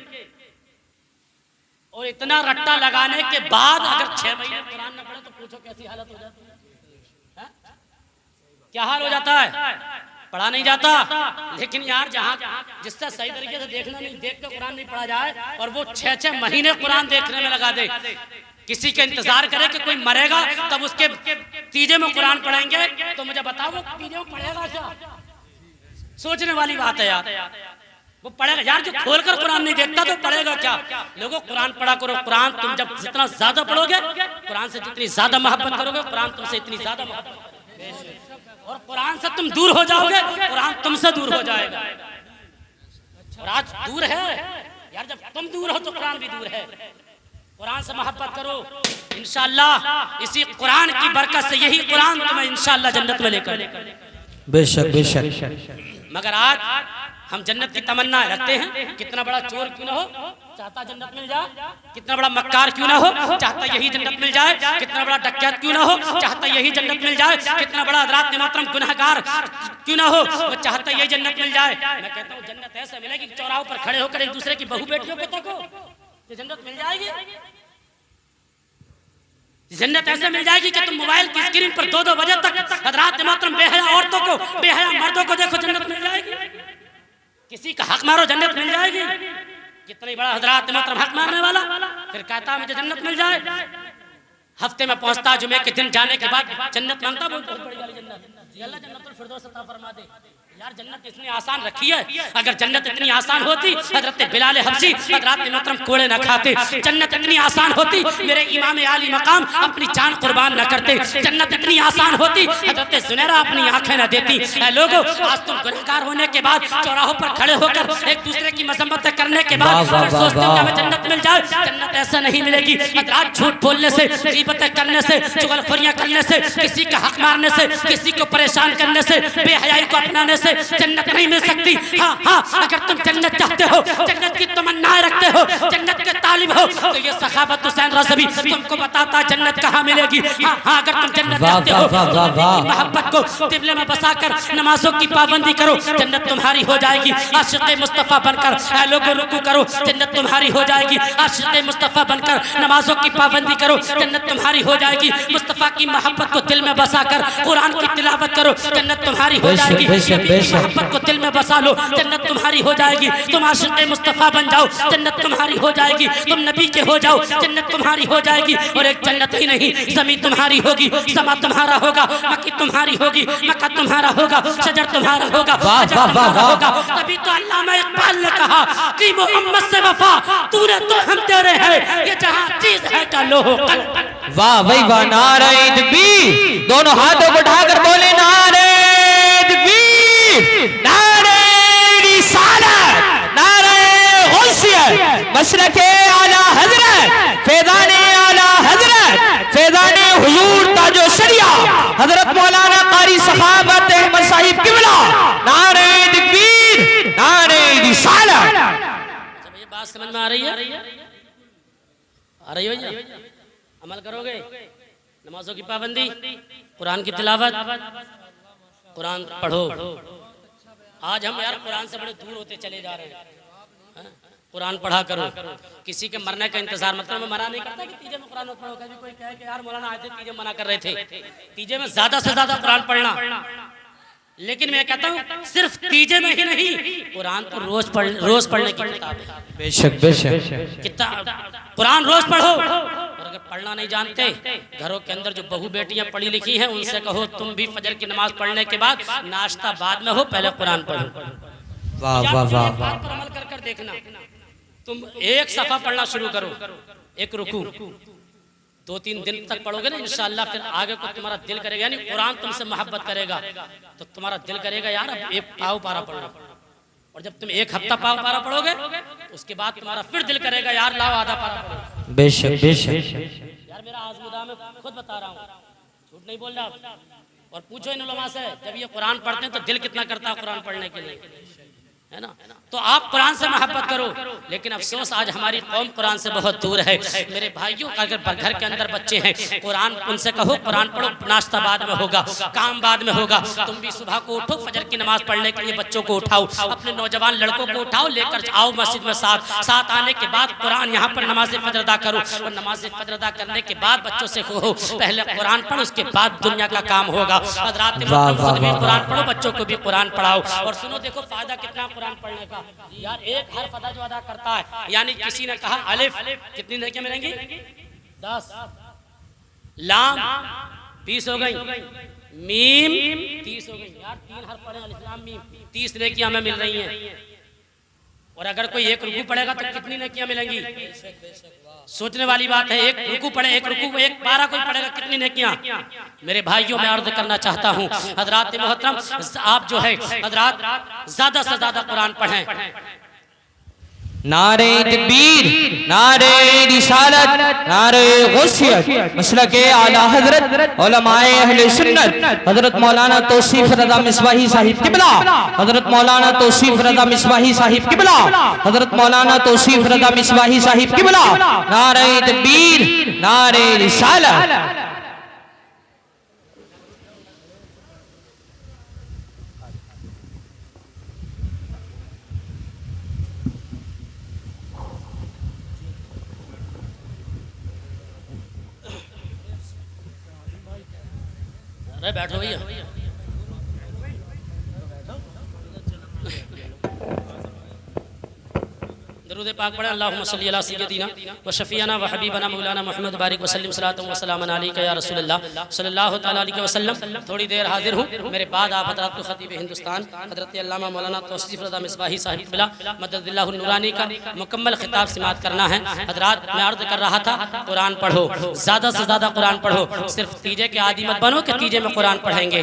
और इतना रट्टा लगाने के बाद अगर 6 महीने कुरान न पढ़े तो पूछो कैसी हालत हो जाती है? क्या हाल हो जाता है? पढ़ा नहीं जाता। लेकिन यार जहाँ जिससे सही तरीके से देखना नहीं, देख के कुरान नहीं पढ़ा जाए और वो 6 महीने कुरान देखने में लगा दे, किसी के इंतजार करे कि कोई मरेगा तब उसके तीजे में कुरान पढ़ेंगे, तो मुझे बताओ वो तीजे में पढ़ेगा क्या? सोचने वाली बात है यार। वो पढ़ेगा यार, जो खोलकर कुरान नहीं देखता तो पढ़ेगा क्या? लोगों कुरान पढ़ा करो। कुरान तुम जब जितना ज्यादा पढ़ोगे, कुरान से जितनी ज्यादा मोहब्बत करोगे, कुरान तुमसे इतनी ज्यादा मोहब्बत, और कुरान से तुम दूर हो जाओगे, कुरान तुमसे दूर हो जाएगा। और आज दूर है यार, जब तुम दूर हो तो कुरान भी दूर है। कुरान से मोहब्बत करो, इंशाअल्लाह इसी कुरान की बरकत से यही कुरान तुम्हें इंशाअल्लाह जन्नत में लेकर। बेशक बेशक। मगर आज हम जन्नत की तमन्ना रखते हैं, कितना बड़ा चोर क्यों ना हो चाहता जन्नत मिल जाए, कितना बड़ा मक्कार क्यों ना हो चाहता यही जन्नत मिल जाए, कितना बड़ा डकैत क्यों ना हो चाहता यही जन्नत मिल जाए, कितना बड़ा हज़रात मोहतरम गुनहगार क्यों ना हो वो चाहता यही जन्नत मिल जाए। मैं कहता हूँ जन्नत ऐसे मिलेगी चौराहों पर खड़े होकर एक दूसरे की बहू बेटियों को तको, जन्नत मिल जाएगी। जन्नत ऐसे मिल जाएगी कि तुम मोबाइल की स्क्रीन पर 2-2 बजे तक हज़रात मोहतरम बेहया औरतों को, बेहया मर्दों को देखो, जन्नत मिल जाएगी। किसी का हक मारो जन्नत मिल जाएगी। कितनी बड़ा हज़रात मोहतरम हक मारने वाला, फिर कहता मुझे जन्नत मिल जाए। हफ्ते में पहुंचता जुमे के दिन जाने के बाद जन्नत मांगता, बहुत बड़ी वाली जन्नत, अल्लाह जन्नतुल फिरदौस अता फरमा दे। यार जन्नत इतनी आसान रखी है, अगर जन्नत इतनी आसान होती हजरत बिलाल हबशी हजरत मोहतरम कोड़े न खाते। जन्नत इतनी आसान होती मेरे इमाम आली मकाम अपनी जान कुर्बान न करते। जन्नत इतनी आसान होती हजरत जुनैरा अपनी आंखें न देती। लोगों आज तुम गुनहगार होने के बाद चौराहों पर खड़े होकर एक दूसरे की मजम्मत करने के बाद सोचते हो कि हमें जन्नत मिल जाए, जन्नत ऐसा नहीं मिलेगी। हजरात झूठ बोलने से, गीबतें करने से, चुगलखोरियां करने से, किसी का हक मारने से, किसी को परेशान करने से, बेहयाई को अपनाने से जन्नत नहीं मिल सकती। हाँ, अगर तुम जन्नत चाहते हो, जन्नत की तमन्नाएं रखते हो, जन्नत के तालिब हो, तो ये सखावत हुसैन रज़वी तुमको बताता जन्नत कहाँ मिलेगी। हाँ, अगर तुम जन्नत चाहते हो, मोहब्बत को दिल में बसाकर नमाजों की पाबंदी करो, जन्नत तुम्हारी हो जाएगी। आशिक़े मुस्तफ़ा बनकर लोगों रुकू करो, जन्नत तुम्हारी हो जाएगी। आशिक़े मुस्तफ़ा बनकर नमाजों की पाबंदी करो, जन्नत तुम्हारी हो जाएगी। मुस्तफ़ा की मोहब्बत को दिल में बसाकर कुरान की तिलावत करो, जन्नत तुम्हारी हो जाएगी। मोहब्बत को दिल में बसा लो, जन्नत तुम्हारी हो जाएगी। तुम आशिक़े मुस्तफ़ा बन जाओ, जन्नत तुम्हारी हो जाएगी। तुम नबी के हो जाओ, जन्नत तुम्हारी हो जाएगी। और एक जन्नत ही नहीं, ज़मीन तुम्हारी होगी, समा तुम्हारा होगा, मक्की तुम्हारी होगी, मक्का तुम्हारा होगा, शजर तुम्हारा होगा, होगा। तभी तो अल्लामा इकबाल ने कहा कि मोहम्मद से वफा तूने तो हम तेरे हैं, ये जहां चीज है का लोहो कल्ब। वाह भाई वाह, नारे तकबीर, दोनों हाथों को उठाकर बोले नारे तकबीर, नारे रिसालत, नारे गौसियत, मसलके आला हजरत, फैज़ाने आला हजरत, फैज़ाने हुजूर ताजो शरिया हजरत मौलाना कारी सखावत अहमद साहिब किबला, नारे तकबीर, नारे रिसालत। जब ये बात समझ में आ रही है, आ रही है भैया? अमल करोगे, नमाजों की पाबंदी, कुरान की तिलावत, कुरान पढ़ो। आज हम यार कुरान से बड़े दूर होते चले जा रहे हैं। कुरान पढ़ा करो, किसी के मरने का इंतजार मत करो। मैं मना नहीं करता कि तीजे में कुरान मत पढ़ो। कभी कोई कहे कि यार मौलाना आज तीजे मना कर रहे थे, तीजे में ज्यादा से ज्यादा कुरान पढ़ना। लेकिन मैं कहता हूँ सिर्फ तीजे में ही नहीं, कुरान तो रोज पढ़ने की किताब है। बेशक बेशक किताब कुरान रोज पढ़ो। और अगर पढ़ना नहीं जानते, घरों के अंदर जो बहू बेटियां पढ़ी लिखी हैं उनसे कहो तुम भी फजर की नमाज पढ़ने के बाद नाश्ता बाद में हो, पहले कुरान पढ़ो। वाह वाह वाह वाह, पर अमल कर देखना। तुम एक सफा पढ़ना शुरू करो, एक रुकू 2-3 दिन तक पढ़ोगे ना इंशाअल्लाह, फिर आगे को तुम्हारा दिल करेगा, यानी कुरान तुमसे मोहब्बत करेगा तो तुम्हारा दिल करेगा यार अब एक पाव पारा पढ़ो। और जब तुम एक हफ्ता पाव पारा पढ़ोगे तो उसके बाद तुम्हारा फिर दिल करेगा यार लाओ आधा पारा पढ़ो। बेशक बेशक। यार मेरा आज़मुदा में खुद बता रहा हूँ, झूठ नहीं बोल रहा। और पूछो इन उलमा से, जब ये कुरान पढ़ते हैं तो दिल कितना करता है कुरान पढ़ने के लिए, है ना? तो आप कुरान से मोहब्बत करो। लेकिन अफसोस आज हमारी कौम कुरान से बहुत दूर है। मेरे भाइयों, अगर घर के अंदर बच्चे हैं, कुरान उनसे कहो कुरान पढ़ो, नाश्ता बाद में होगा, काम बाद में होगा। तुम भी सुबह को उठो, फजर की नमाज पढ़ने के लिए बच्चों को उठाओ, अपने नौजवान लड़कों को उठाओ, लेकर आओ मस्जिद में। साथ आने के बाद कुरान यहाँ पर नमाज फजर अदा करो। और नमाज फजर अदा करने के बाद बच्चों से कहो पहले कुरान पढ़ो, उसके बाद दुनिया का काम होगा। रात में खुद भी कुरान पढ़ो, बच्चों को भी कुरान पढ़ाओ। और सुनो देखो फायदा कितना कुरान पढ़ने का यार। एक हर्फ अदा जो अदा करता है, यानी किसी ने कहा अलिफ, कितनी नेकियां मिलेंगी? 10। लाम 20 हो गई, मीम 30 हो गई। यार 3 हर्फ पढ़े, अलिफ लाम मीम, 30 नेकियां हमें मिल रही हैं। और अगर कोई एक रुकू पढ़ेगा तो कितनी नेकियां मिलेंगी? सोचने वाली बात है। एक रुकू पढ़े, एक पारा कोई पढ़ेगा, कितनी नेकियां? मेरे भाइयों, मैं अर्ज करना चाहता हूँ हजरात मोहतरम, आप जो है हजरात ज्यादा से ज्यादा कुरान पढ़ें। नारे तकबीर, नारे रिसालत, नारे गौसियत, मसलके आला हजरत उलमाए अहले सुन्नत हजरत मौलाना तौसीफ रज़ा मिसबाही साहिब किबला, हजरत मौलाना तौसीफ रज़ा मिसबाही साहिब किबला, हजरत मौलाना तौसीफ रज़ा मिसबाही साहिब किबला। नारे तकबीर, नारे रिसालत। अरे बैठो भैया। दरूद पाक पढ़े। अल्लाहुम्मा सल्ली अला सय्यदिना व शफीना व हबीबना मौलाना मुहम्मद बारिक वसल्लम सलातु व सलामन अलैका या रसूलल्लाह सल्लल्लाहु तआला अलैहि वसल्लम। थोड़ी देर हाजिर हूँ, मेरे बाद आप हज़रात को खतीब हिंदुस्तान हज़रत अल्लामा मौलाना तौसीफ रज़ा मिसबाही साहिब बिला मददिल्लाहु नूरानी का मुकम्मल खिताब समाअत करना है। हज़रात मैं अर्ज़ कर रहा था कुरान पढ़ो, ज़्यादा से ज़्यादा कुरान पढ़ो। सिर्फ तीजे के आदि मत बनो कि तीजे में कुरान पढ़ेंगे।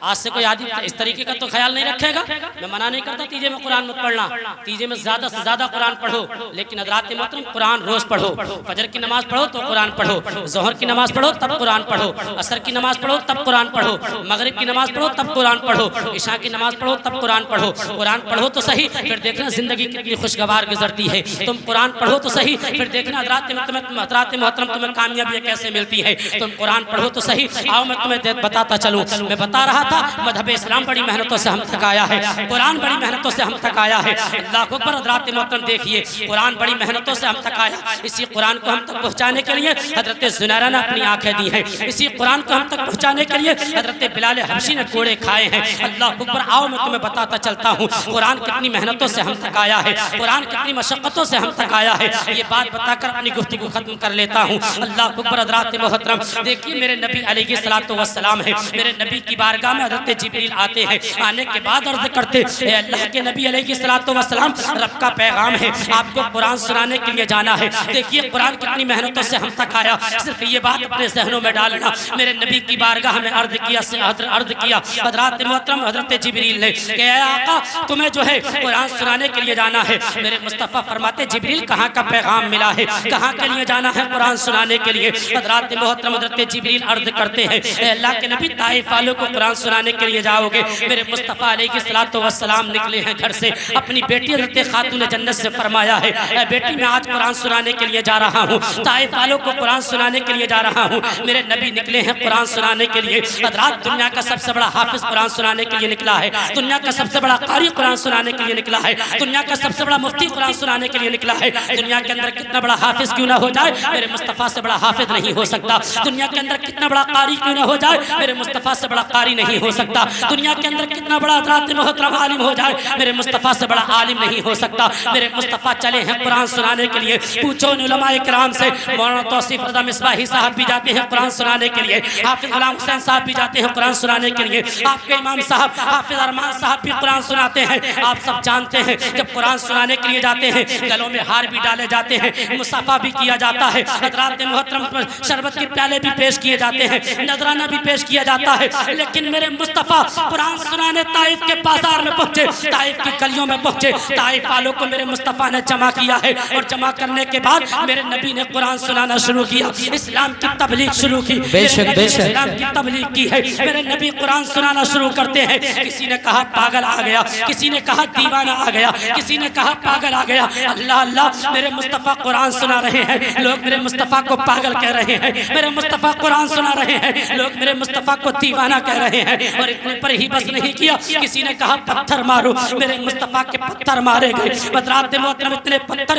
आज से कोई आदि इस तरीके का तो ख्याल नहीं रखेगा। मैं मना नहीं करता तीजे में कुरान मत पढ़ना, तीजे में ज़्यादा से ज़्यादा कुरान पढ़ो। लेकिन हज़रात मोहतरम कुरान रोज पढ़ो। फजर की नमाज पढ़ो तो कुरान पढ़ो, जोहर की नमाज पढ़ो तब कुरान पढ़ो, असर की नमाज पढ़ो तब कुरान पढ़ो, मगरिब की नमाज पढ़ो तब कुरान पढ़ो, इशा की नमाज पढ़ो तब कुरान पढ़ो। कुरान पढ़ो तो सही, फिर देखना जिंदगी कितनी खुशगवार गुजरती है। तुम कुरान पढ़ो तो सही, फिर देखना हज़रात मोहतरम तुम्हें कामयाबी कैसे मिलती है। तुम कुरान पढ़ो तो सही। आओ मैं तुम्हें बताता चलूँ। मैं बता रहा था मजहब इस्लाम बड़ी मेहनतों से हम थक आया है, कुरान बड़ी मेहनतों से हम थक आया है। अल्लाह अकबर। हज़रात मोहतरम मोहतरम देखिए कुरान बड़ी मेहनतों से हम तक आया। इसी कुरान को हम तक पहुँचाने के लिए हजरत ज़ुनैरा ने अपनी आंखें दी हैं। इसी कुरान को हम तक पहुँचाने के लिए हजरत बिलाल हबशी ने कोड़े खाए हैं। अल्लाह अकबर। आओ मैं तुम्हें बताता चलता हूँ कुरान कितनी मेहनतों से हम तक आया है, कुरान कितनी मशक्क़तों से हम तक आया है। ये बात बताकर अपनी गुफ्तगू खत्म कर लेता हूँ। अल्लाह अकबर। हज़रात मोहतरम देखिए मेरे नबी अलैहिस्सलातु वस्सलाम है, मेरे नबी की बारगाह में हज़रत जिब्रील आते हैं। आने के बाद अर्ज़ करते हैं अल्लाह के नबी अलैहिस्सलातु वस्सलाम रब का पैगाम है, आपको कुरान सुनाने के लिए जाना है। देखिए कुरान कितनी मेहनतों से हम तक आया। सिर्फ ये बात अपने जहनों में डालना। मेरे नबी की बारगाह में अर्ज़ किया हज़रात मोहतरम हज़रत जिब्रील ने कि आका तुम्हें जो है कुरान सुनाने के लिए जाना है। मेरे मुस्तफ़ा फरमाते जिब्रील कहाँ का पैगाम मिला है, कहाँ के लिए जाना है कुरान सुनाने के लिए। हज़रात मोहतरम हज़रत जिब्रील अर्ज़ करते हैं अल्लाह के नबी ताइफ वालों को कुरान सुनाने के लिए जाओगे। मेरे मुस्तफ़ा अलैहिस्सलातु वस्सलाम निकले हैं घर से, अपनी बेटी हज़रत खातून जन्नत से फरमाया है बेटी मैं आज कुरान सुनाने के लिए जा रहा हूँ, ताइफ वालों को कुरान सुनाने के लिए जा रहा हूँ। मेरे नबी निकले हैं कुरान सुनाने के लिए। हज़रात दुनिया का सबसे बड़ा हाफिज कुरान सुनाने के लिए निकला है, दुनिया का सबसे बड़ा कारी कुरान सुनाने के लिए निकला है, दुनिया का सबसे बड़ा मुफ्ती कुरान सुनाने के लिए निकला है। दुनिया के अंदर कितना बड़ा हाफिज क्यों ना हो जाए, मेरे मुस्तफ़ा से बड़ा हाफिज नहीं हो सकता। दुनिया के अंदर कितना बड़ा कारी क्यों ना हो जाए, मेरे मुस्तफ़ा से बड़ा कारी नहीं हो सकता। दुनिया के अंदर कितना बड़ा हज़रात मोहतरम आलिम हो जाए, मेरे मुस्तफ़ा से बड़ा आलिम नहीं हो सकता। मेरे मुस्तफ़ा चले हैं कुरान सुनाने के लिए। पूछो उलमाए किराम से, मौलाना तौसीफ रज़ा मिसबाही साहब भी जाते हैं कुरान सुनाने के लिए, हाफिज गुलाम हुसैन साहब भी जाते हैं कुरान सुनाने के लिए, आपके इमाम साहब हाफिज अरमान साहब भी कुरान सुनाते हैं। आप सब जानते हैं जब कुरान सुनाने के लिए जाते हैं गलों में हार भी डाले जाते हैं, मुसाफा भी किया जाता है, हज़रात मोहतरम शरबत के प्याले भी पेश किए जाते हैं, नजराना भी पेश किया जाता है। लेकिन मेरे मुस्तफ़ा कुरान सुनाने ताइफ के बाजार में पहुंचे, ताइफ की गलियों में पहुंचे, ताइफ वालों को मेरे मुस्तफ़ा ने जमा किया है और जमा करने के बाद मेरे नबी ने कुरान सुनाना शुरू किया, इस्लाम की तबलीग शुरू की। इस्लाम की तबलीग की है। मेरे नबी कुरान सुनाना शुरू करते हैं। किसी ने कहा पागल आ गया, किसी ने कहा दीवाना आ गया, किसी ने कहा पागल आ गया। अल्लाह अल्लाह मेरे मुस्तफ़ा कुरान सुना रहे हैं, लोग मेरे मुस्तफ़ा को पागल कह रहे हैं। मेरे मुस्तफ़ा कुरान सुना रहे हैं, लोग मेरे मुस्तफ़ा को दीवाना कह रहे हैं। और इतने पर ही बस नहीं किया, किसी ने कहा पत्थर मारो, मेरे मुस्तफ़ा के पत्थर मारे गए। हज़रात मोहतरम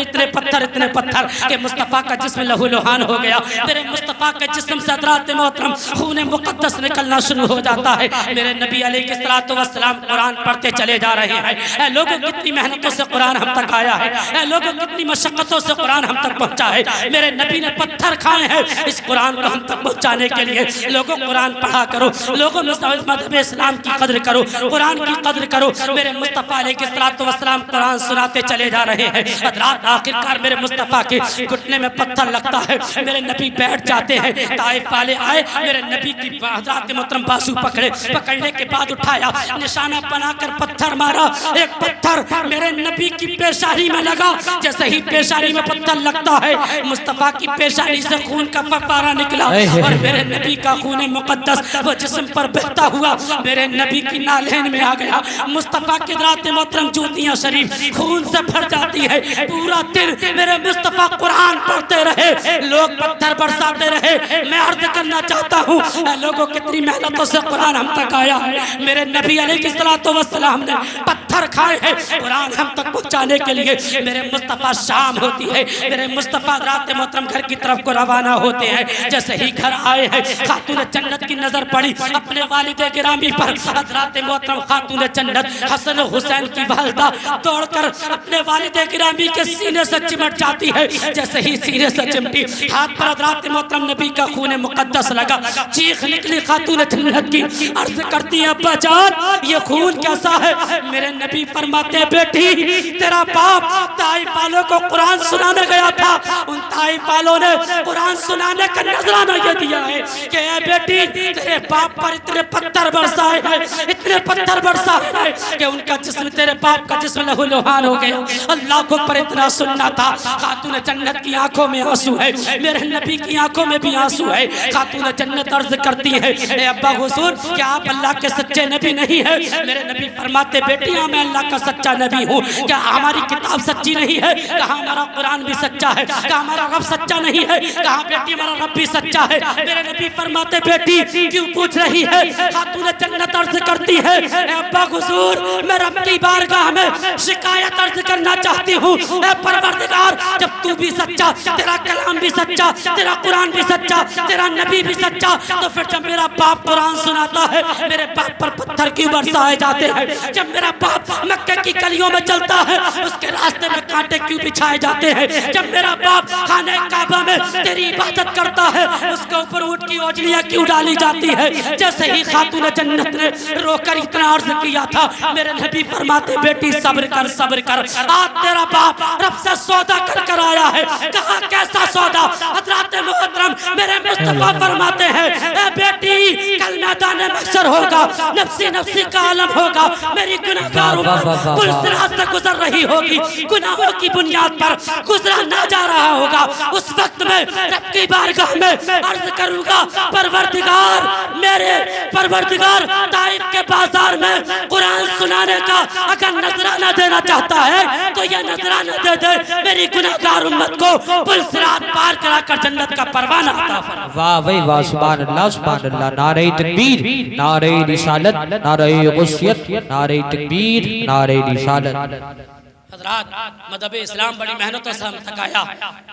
इतने पत्थर के मुस्तफ़ा का जिस्म लहू लुहान हो गया। मेरे मुस्तफ़ा के जिस्म से हज़रात मोहतरम खून मुक़द्दस निकलना शुरू हो जाता है। मेरे नबी अलैहिस्सलातु वस्सलाम कुरान पढ़ते चले जा रहे हैं। लोगों कितनी मेहनतों से कुरान हम तक आया है, लोगों कितनी मशक्क़तों से कुरान हम तक पहुँचा है। मेरे नबी ने पत्थर खाए हैं इस कुरान को हम तक पहुँचाने के लिए। लोगों कुरान पढ़ा करो, लोगों मज़हब इस्लाम की कद्र करो, कुरान की कद्र करो। मेरे मुस्तफ़ा अलैहिस्सलातु वस्सलाम कुरान सुनाते चले जा रहे हैं। हज़रात आखिरकार मेरे मुस्तफ़ा के घुटने में पत्थर लगता है, मेरे नबी बैठ जाते हैं। ताइफ वाले आए, मेरे नबी की हज़रात मोहतरम बाजू पकड़ने के बाद उठाया, निशाना बनाकर पत्थर मारा। एक पत्थर मेरे नबी की पेशानी में लगा। जैसे ही पेशानी में पत्थर लगता है मुस्तफ़ा की पेशानी से खून का फव्वारा निकला और मेरे नबी का खून मुक़द्दस वो जिस्म पर बहता हुआ मेरे नबी की नालैन में आ गया। मुस्तफ़ा की हज़रात मोहतरम जूतियाँ शरीफ खून से भर जाती है। पूरा दिन मेरे मुस्तफ़ा कुरान पढ़ते रहे, लोग पत्थर बरसाते रहे। मैं अर्ज़ करना चाहता हूँ लोगों कितनी मेहनतों से कुरान हम तक आया है। मेरे नबी अलैहिस्सलातु वस्सलाम ने पत्थर खाए हैं कुरान हम तक पहुँचाने के लिए। मेरे मुस्तफ़ा शाम होती है, मेरे मुस्तफ़ा हज़रात मोहतरम घर की तरफ को रवाना होते हैं। जैसे ही घर आए हैं खातून जन्नत की नज़र पड़ी अपने वालिद गिरामी पर। हज़रात मोहतरम खातून जन्नत हसन हुसैन की वालिदा दौड़कर अपने वालिद गिरामी के सीने से चिमट जाती है। जैसे ही सीने से चिमटी, हाथ पर हज़रात मोहतरम नबी का खून मुक़द्दस लगा। चीख निकली खातून जन्नत की, अर्ज़ करती है अब्बा जान ये खून कैसा है। मेरे नबी फरमाते बेटी तेरा बाप ताइफ वालों को कुरान सुनाने गया था, उन ताइफ वालों ने कुरान सुनाने का नजराना ये दिया है कि ए बेटी तेरे बाप पर इतने पत्थर बरसाए हैं, इतने पत्थर बरसाए हैं कि उनका जिस्म तेरे बाप का जिस्म लहू लुहान हो गया। अल्लाह को पर इतना सुनना था। खातून जन्नत की आंखों में आंसू है, मेरे नबी की आंखों में भी आंसू है। खातून जन्नत अर्ज करती है ए अब्बा हुजूर क्या आप अल्लाह के सच्चे नबी नहीं है। मेरे नबी फरमाते बेटी हाँ मैं अल्लाह का सच्चा नबी हूँ, क्या हमारी किताब सच्ची नहीं है? कहा हमारा कुरान भी सच्चा है? कहा हमारा रब सच्चा नहीं है? कहा बेटी हमारा रब भी सच्चा है? मेरे नबी फरमाते बेटी क्यों पूछ रही है? खातून जन्नत अर्ज करती है अब्बा हुजूर मैं रब की बारगाह में शिकायत अर्ज करना चाहती हूँ, ऐ परवरदिगार जब तू भी सच्चा, तेरा कलाम भी सच्चा, तेरा कुरान भी सच्चा, तेरा नबी भी सच्चा, तो फिर जब मेरा बाप कुरान सुनाता है मेरे बाप पर पत्थर क्यों बरसाए जाते हैं? जब मेरा बाप मक्के की गलियों में चलता है उसके रास्ते में कांटे क्यों बिछाए जाते हैं? जब मेरा बाप खाने काबा में तेरी इबादत करता है उसके ऊपर ऊंट की ओजड़ियां क्यों डाली जाती है? जैसे ही खातून जन्नत ने रोकर इतना अर्ज किया था मेरे नबी फरमाते बेटी सब्र कर सब्र कर, आज तेरा बाप रब से सौदा कर कर आया है। कहा कैसा सौदा? हज़रत मोहतरम मेरे मुस्तफा फरमाते हैं ए बेटी कल मैदान महशर होगा, नफ्सी नफ्सी का आलम होगा, मेरी गुनाहगार उम्मत पुलसिरात से गुजर रही होगी, गुनाहों की बुनियाद पर गुजरा ना जा रहा होगा। उस वक्त में रब की बारगाह में अर्ज करूंगा परवरदिगार मेरे परवरदिगार ताइफ के बाजार में कुरान सुनाने का अगर नजराना देना चाहता है तो यह नजराना दे दे मेरी गुनाहगार उम्मत को पुलसिरात पार कराकर जन्नत का परवाना अता फरमा। वाह भाई वाह, सुभान अल्लाह, नारे तकबीर, नारे रिसालत, नारे गुस्सियत, नारे तकबीर, नारे रिसालत। हजरात मदब इस्लाम बड़ी मेहनतों से हम तक आया,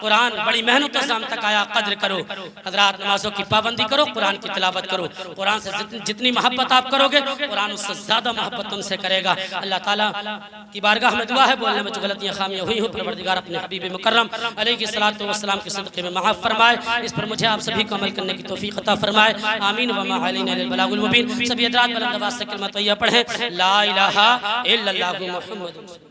कुरान बड़ी मेहनतों से हम तक आया, कद्र करो हजरात, नमाजों की पाबंदी करो, कुरान की तिलावत करो। कुरान से जितनी मोहब्बत आप करोगे कुरान उससे ज़्यादा मोहब्बत तुमसे करेगा। अल्लाह ताला की बारगाह में दुआ है बोलने में जो गलतियाँ खामियाँ हुई हो परवरदिगार अपने हबीब मुकर्रम अलैहिस्सलातु वस्सलाम के सदक़े में माफ़ फरमाए, इस पर मुझे आप सभी को अमल करने की तौफीक अता फरमाए। आमीन व मा अलैना इल्लल बलागुल मुबीन। सभी हजरात बुलंद आवाज़ से कलमा तैयबा पढ़ें ला इलाहा इल्लल्लाहु मुहम्मदुर रसूलुल्लाह।